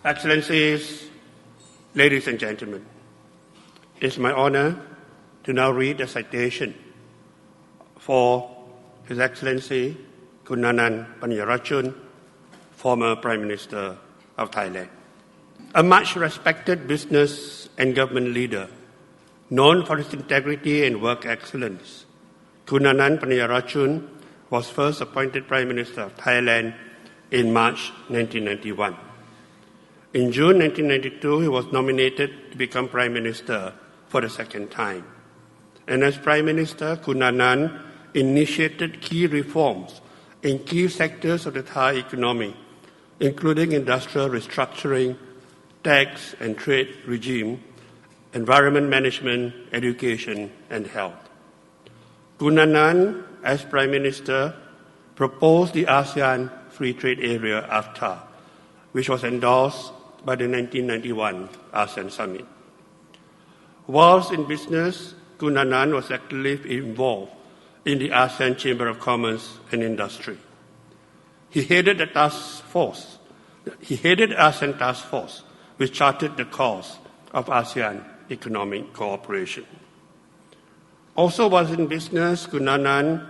Excellencies, ladies and gentlemen, it's my honor to now read a citation for His Excellency Khun Anand Panyarachun, former Prime Minister of Thailand. A much respected business and government leader, known for his integrity and work excellence, Khun Anand Panyarachun was first appointed Prime Minister of Thailand in March 1991. In June 1992, he was nominated to become Prime Minister for the second time. And as Prime Minister, Khun Anand initiated key reforms in key sectors of the Thai economy, including industrial restructuring, tax and trade regime, environment management, education, and health. Khun Anand, as Prime Minister, proposed the ASEAN Free Trade Area AFTA, which was endorsed by the 1991 ASEAN Summit. Whilst in business, Khun Anand was actively involved in the ASEAN Chamber of Commerce and Industry. He headed the ASEAN Task Force, which charted the course of ASEAN economic cooperation. Also whilst in business, Khun Anand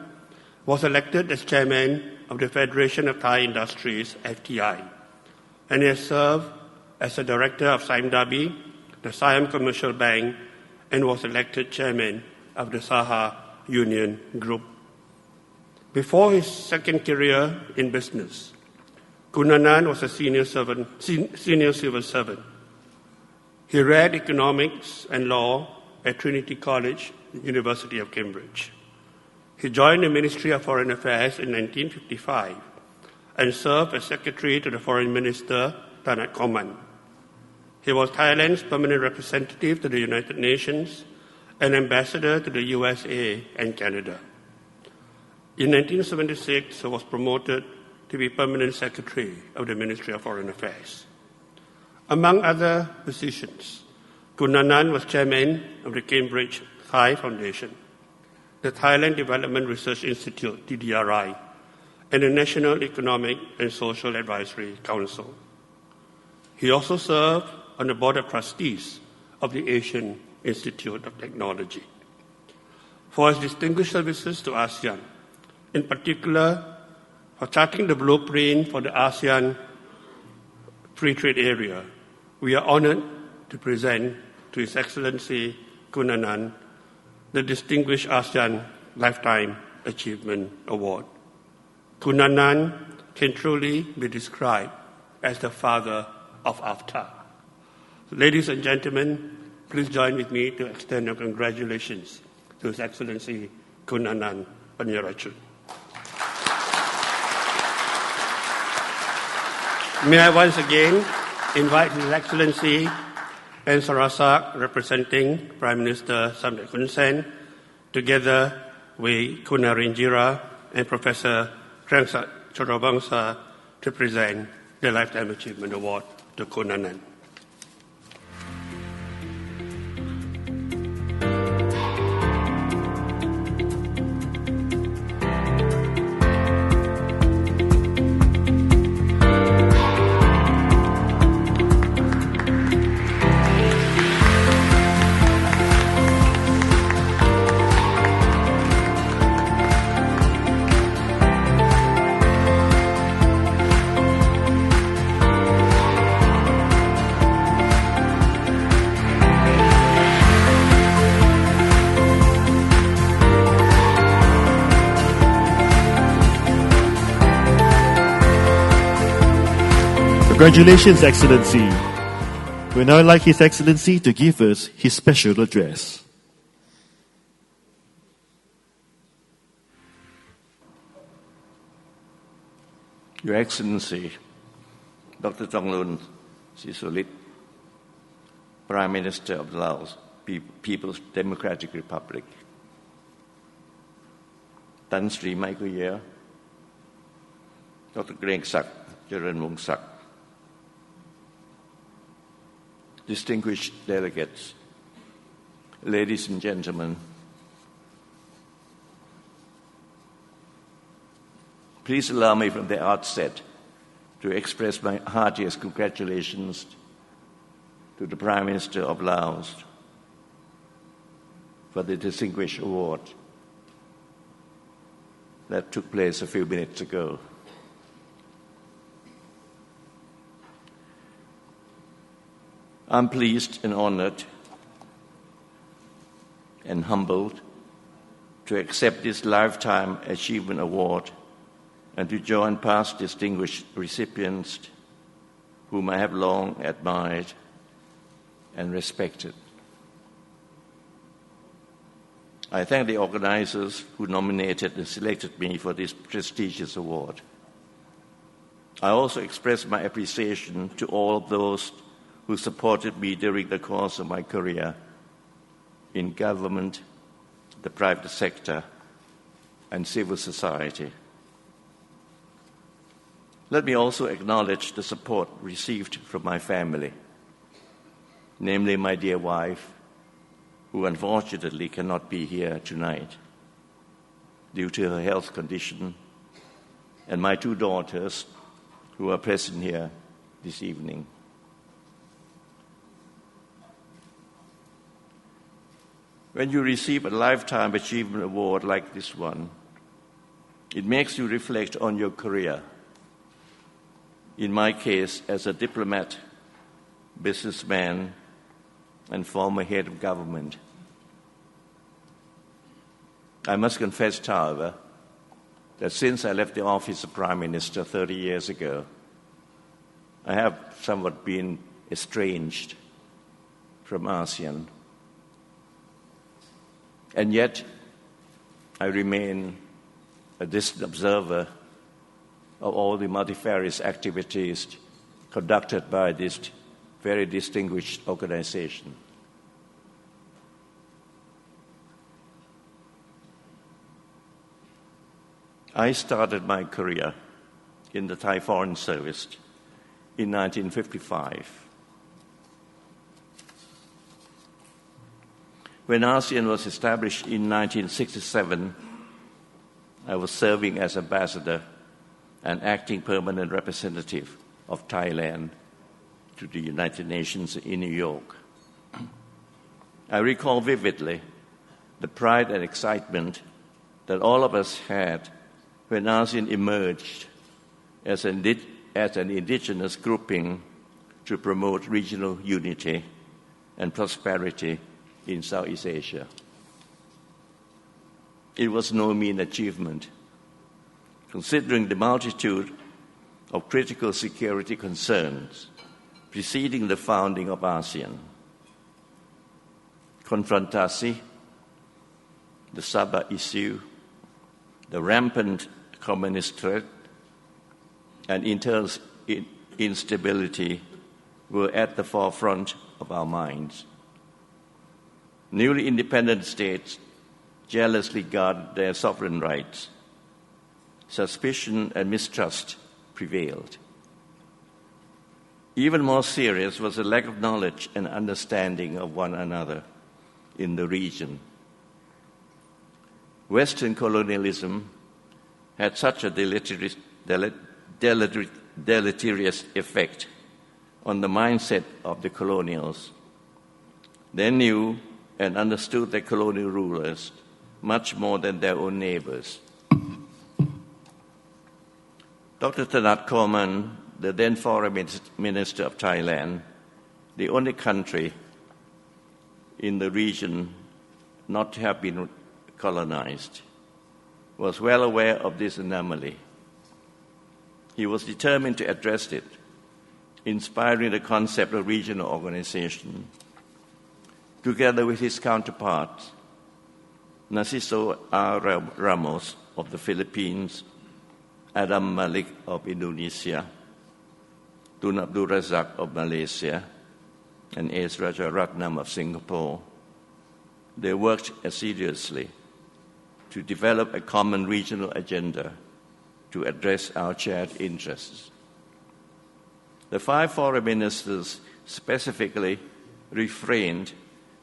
was elected as chairman of the Federation of Thai Industries, FTI, and he has served as a director of Siam Dhabi, the Siam Commercial Bank, and was elected chairman of the Saha Union Group. Before his second career in business, Khun Anand was a senior civil servant. He read economics and law at Trinity College, University of Cambridge. He joined the Ministry of Foreign Affairs in 1955 and served as Secretary to the Foreign Minister, Tanat Koman. He was Thailand's permanent representative to the United Nations and ambassador to the USA and Canada. In 1976, he was promoted to be permanent secretary of the Ministry of Foreign Affairs. Among other positions, Khun Anand was chairman of the Cambridge Thai Foundation, the Thailand Development Research Institute, TDRI, and the National Economic and Social Advisory Council. He also served on the Board of Trustees of the Asian Institute of Technology. For his distinguished services to ASEAN, in particular for charting the blueprint for the ASEAN Free Trade Area, we are honored to present to His Excellency Khun Anand the Distinguished ASEAN Lifetime Achievement Award. Khun Anand can truly be described as the father of AFTA. Ladies and gentlemen, please join with me to extend our congratulations to His Excellency Khun Anand Panyarachun. May I once again invite His Excellency and Sarasak, representing Prime Minister Samdech Hun Sen, together with Khun Narinjira and Professor Krangsak Chorobangsa, to present the Lifetime Achievement Award to Khun Anand. Congratulations, Excellency. We now like His Excellency to give us his special address. Your Excellency, Dr. Thongloun Sisoulith, Prime Minister of the Laos People's Democratic Republic, Tan Sri Michael Year, Dr. Krangsak Charanwongsak, distinguished delegates, ladies and gentlemen, please allow me from the outset to express my heartiest congratulations to the Prime Minister of Laos for the Distinguished Award that took place a few minutes ago. I'm pleased and honored and humbled to accept this Lifetime Achievement Award and to join past distinguished recipients whom I have long admired and respected. I thank the organizers who nominated and selected me for this prestigious award. I also express my appreciation to all of those who supported me during the course of my career in government, the private sector, and civil society. Let me also acknowledge the support received from my family, namely my dear wife, who unfortunately cannot be here tonight due to her health condition, and my two daughters, who are present here this evening. When you receive a Lifetime Achievement Award like this one, it makes you reflect on your career. In my case, as a diplomat, businessman, and former head of government. I must confess, however, that since I left the office of Prime Minister 30 years ago, I have somewhat been estranged from ASEAN. And yet, I remain a distant observer of all the multifarious activities conducted by this very distinguished organization. I started my career in the Thai Foreign Service in 1955. When ASEAN was established in 1967, I was serving as ambassador and acting permanent representative of Thailand to the United Nations in New York. I recall vividly the pride and excitement that all of us had when ASEAN emerged as an indigenous grouping to promote regional unity and prosperity in Southeast Asia. It was no mean achievement, considering the multitude of critical security concerns preceding the founding of ASEAN. Confrontasi, the Sabah issue, the rampant communist threat, and internal instability were at the forefront of our minds. Newly independent states jealously guarded their sovereign rights. Suspicion and mistrust prevailed. Even more serious was the lack of knowledge and understanding of one another in the region. Western colonialism had such a deleterious effect on the mindset of the colonials. They knew and understood their colonial rulers much more than their own neighbors. Dr. Thanat Khoman, the then Foreign Minister of Thailand, the only country in the region not to have been colonized, was well aware of this anomaly. He was determined to address it, inspiring the concept of regional organization. Together with his counterparts, Narciso R. Ramos of the Philippines, Adam Malik of Indonesia, Tun Abdul Razak of Malaysia, and S. Rajaratnam of Singapore, they worked assiduously to develop a common regional agenda to address our shared interests. The 5 foreign ministers specifically refrained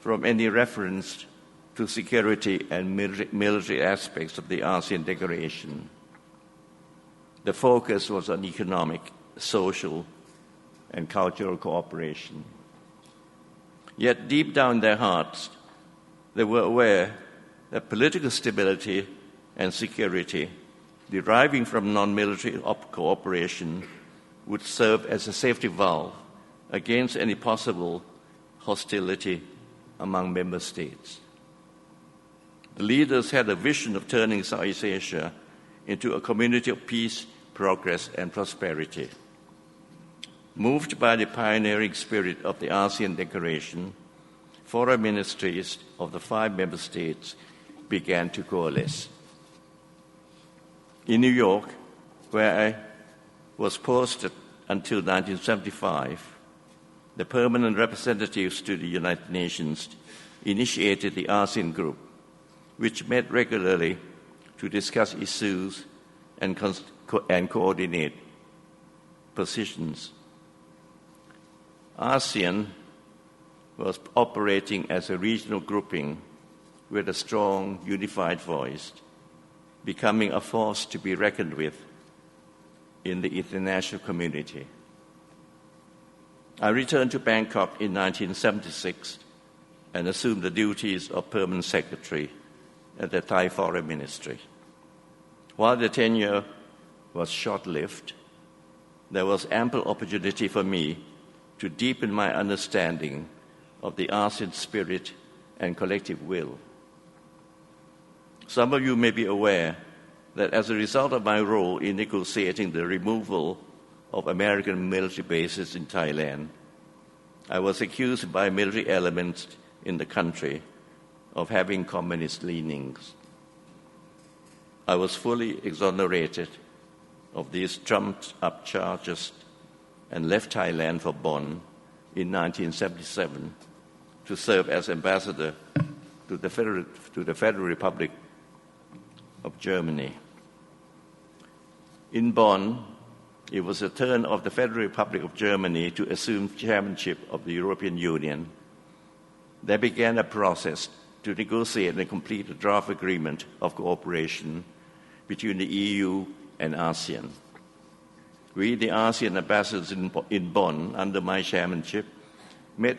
from any reference to security and military aspects of the ASEAN Declaration. The focus was on economic social, and cultural cooperation. Yet deep down in their hearts, they were aware that political stability and security deriving from non-military cooperation would serve as a safety valve against any possible hostility among member states. The leaders had a vision of turning Southeast Asia into a community of peace, progress, and prosperity. Moved by the pioneering spirit of the ASEAN Declaration, foreign ministries of the 5 member states began to coalesce. In New York, where I was posted until 1975, the permanent representatives to the United Nations initiated the ASEAN Group, which met regularly to discuss issues and coordinate positions. ASEAN was operating as a regional grouping with a strong, unified voice, becoming a force to be reckoned with in the international community. I returned to Bangkok in 1976 and assumed the duties of permanent secretary at the Thai Foreign Ministry. While the tenure was short-lived, there was ample opportunity for me to deepen my understanding of the ASEAN spirit and collective will. Some of you may be aware that as a result of my role in negotiating the removal of American military bases in Thailand, I was accused by military elements in the country of having communist leanings. I was fully exonerated of these trumped-up charges and left Thailand for Bonn in 1977 to serve as ambassador to the Federal Republic of Germany. In Bonn, it was the turn of the Federal Republic of Germany to assume chairmanship of the European Union. There began a process to negotiate and complete a draft agreement of cooperation between the EU and ASEAN. We, the ASEAN ambassadors in Bonn, under my chairmanship, met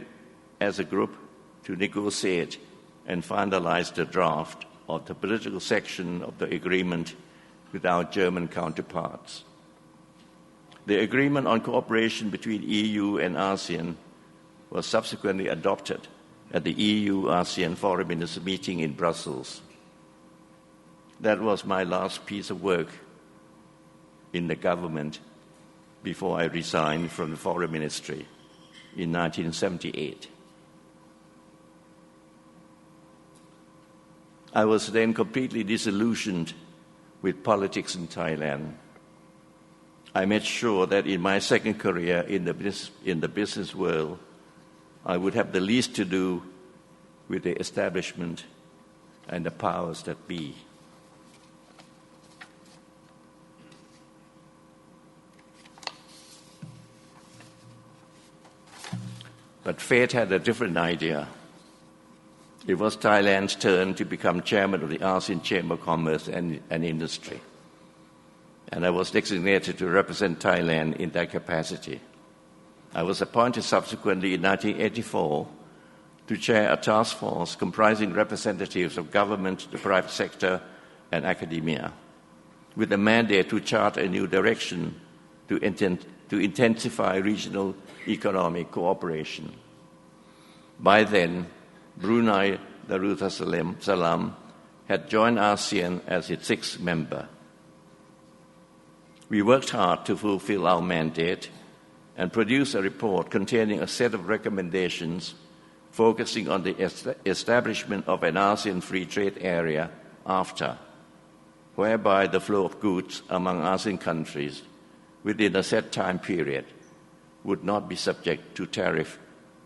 as a group to negotiate and finalize the draft of the political section of the agreement with our German counterparts. The agreement on cooperation between EU and ASEAN was subsequently adopted at the EU-ASEAN Foreign Ministers meeting in Brussels. That was my last piece of work in the government before I resigned from the Foreign Ministry in 1978. I was then completely disillusioned with politics in Thailand. I made sure that in my second career in the business world, I would have the least to do with the establishment and the powers that be. But fate had a different idea. It was Thailand's turn to become chairman of the ASEAN Chamber of Commerce and Industry, and I was designated to represent Thailand in that capacity. I was appointed subsequently in 1984 to chair a task force comprising representatives of government, the private sector, and academia, with a mandate to chart a new direction to intensify regional economic cooperation. By then, Brunei Darussalam had joined ASEAN as its 6th member. We worked hard to fulfill our mandate and produce a report containing a set of recommendations focusing on the establishment of an ASEAN free trade area, AFTA, whereby the flow of goods among ASEAN countries within a set time period would not be subject to tariff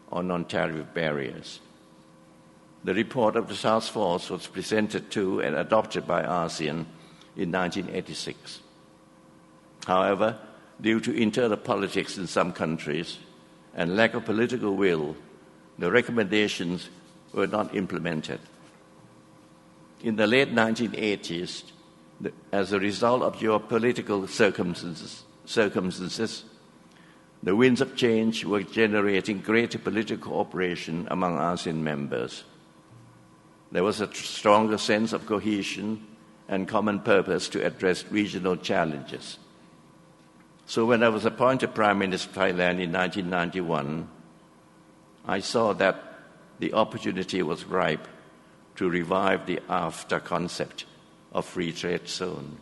or non-tariff barriers. The report of the task force was presented to and adopted by ASEAN in 1986. However, due to internal politics in some countries and lack of political will, the recommendations were not implemented. In the late 1980s, as a result of geopolitical circumstances, The winds of change were generating greater political cooperation among ASEAN members. There was a stronger sense of cohesion and common purpose to address regional challenges. So when I was appointed Prime Minister of Thailand in 1991, I saw that the opportunity was ripe to revive the AFTA concept of free trade zone.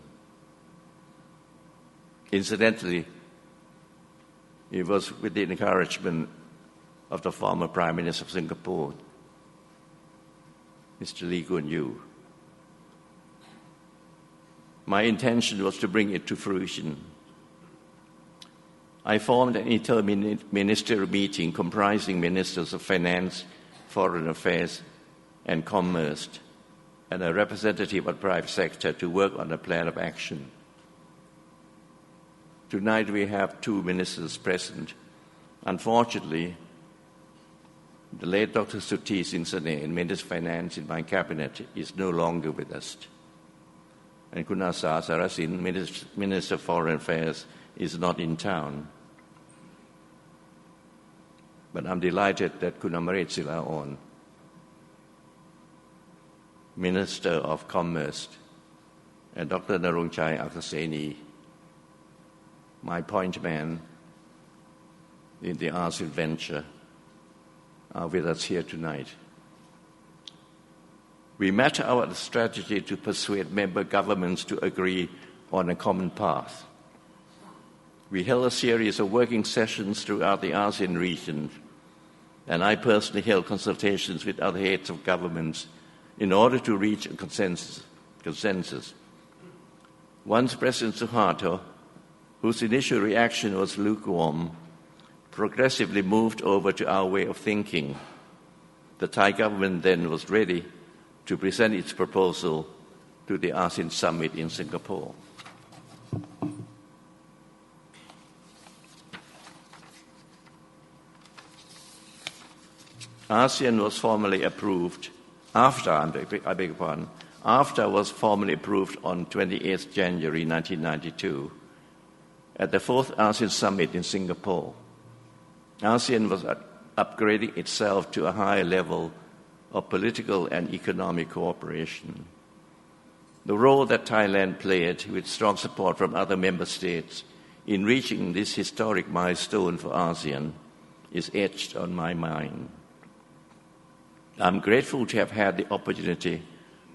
Incidentally, it was with the encouragement of the former Prime Minister of Singapore, Mr. Lee Kuan Yew. My intention was to bring it to fruition. I formed an interministerial meeting comprising ministers of finance, foreign affairs, and commerce, and a representative of the private sector to work on a plan of action. Tonight we have 2 ministers present. Unfortunately, the late Dr. Suthi Singsane, Minister of Finance in my cabinet, is no longer with us. And Khun Asa Sarasin, Minister of Foreign Affairs, is not in town. But I'm delighted that Khun Amaret Silaon, Minister of Commerce, and Dr. Narongchai Akaseni, my point man in the ASEAN venture, are with us here tonight. We mapped out a strategy to persuade member governments to agree on a common path. We held a series of working sessions throughout the ASEAN region, and I personally held consultations with other heads of governments in order to reach a consensus. Once President Suharto, whose initial reaction was lukewarm, progressively moved over to our way of thinking, the Thai government then was ready to present its proposal to the ASEAN summit in Singapore. ASEAN was formally approved AFTA was formally approved on 28 January 1992 at the 4th ASEAN Summit in Singapore. ASEAN was upgrading itself to a higher level of political and economic cooperation. The role that Thailand played, with strong support from other member states, in reaching this historic milestone for ASEAN is etched on my mind. I'm grateful to have had the opportunity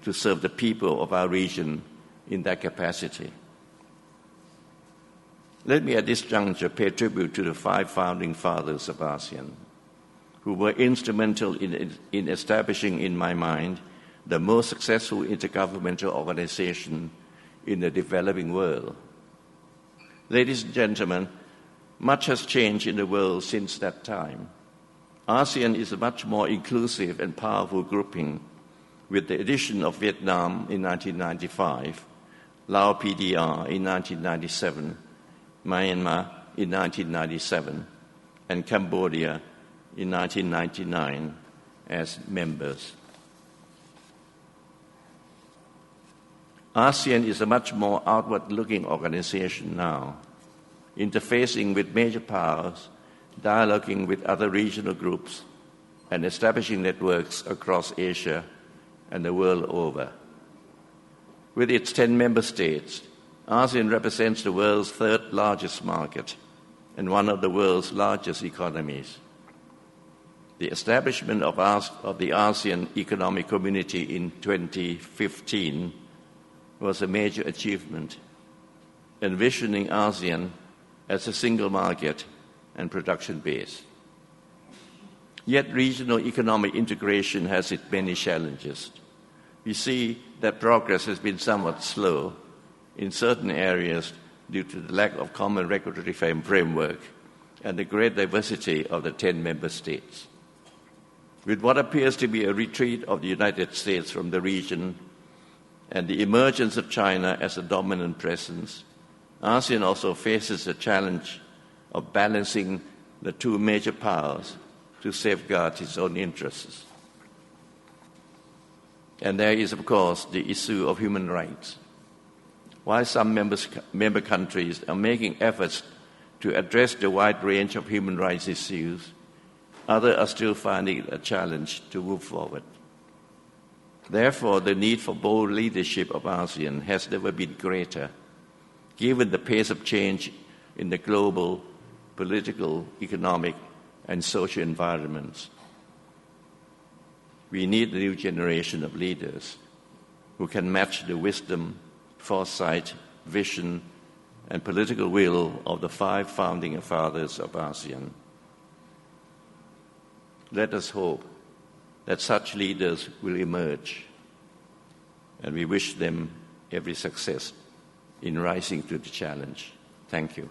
to serve the people of our region in that capacity. Let me at this juncture pay tribute to the 5 founding fathers of ASEAN, who were instrumental in establishing, in my mind, the most successful intergovernmental organization in the developing world. Ladies and gentlemen, much has changed in the world since that time. ASEAN is a much more inclusive and powerful grouping, with the addition of Vietnam in 1995, Laos PDR in 1997, Myanmar in 1997, and Cambodia in 1999 as members. ASEAN is a much more outward-looking organization now, interfacing with major powers, dialoguing with other regional groups, and establishing networks across Asia and the world over. With its 10 member states, ASEAN represents the world's 3rd largest market and one of the world's largest economies. The establishment of the ASEAN Economic Community in 2015 was a major achievement, envisioning ASEAN as a single market and production base. Yet regional economic integration has its many challenges. We see that progress has been somewhat slow in certain areas due to the lack of common regulatory framework and the great diversity of the 10 member states. With what appears to be a retreat of the United States from the region and the emergence of China as a dominant presence, ASEAN also faces the challenge of balancing the 2 major powers to safeguard its own interests. And there is, of course, the issue of human rights. While some member countries are making efforts to address the wide range of human rights issues, others are still finding it a challenge to move forward. Therefore, the need for bold leadership of ASEAN has never been greater, given the pace of change in the global political, economic, and social environments. We need a new generation of leaders who can match the wisdom, foresight, vision, and political will of the 5 founding fathers of ASEAN. Let us hope that such leaders will emerge, and we wish them every success in rising to the challenge. Thank you.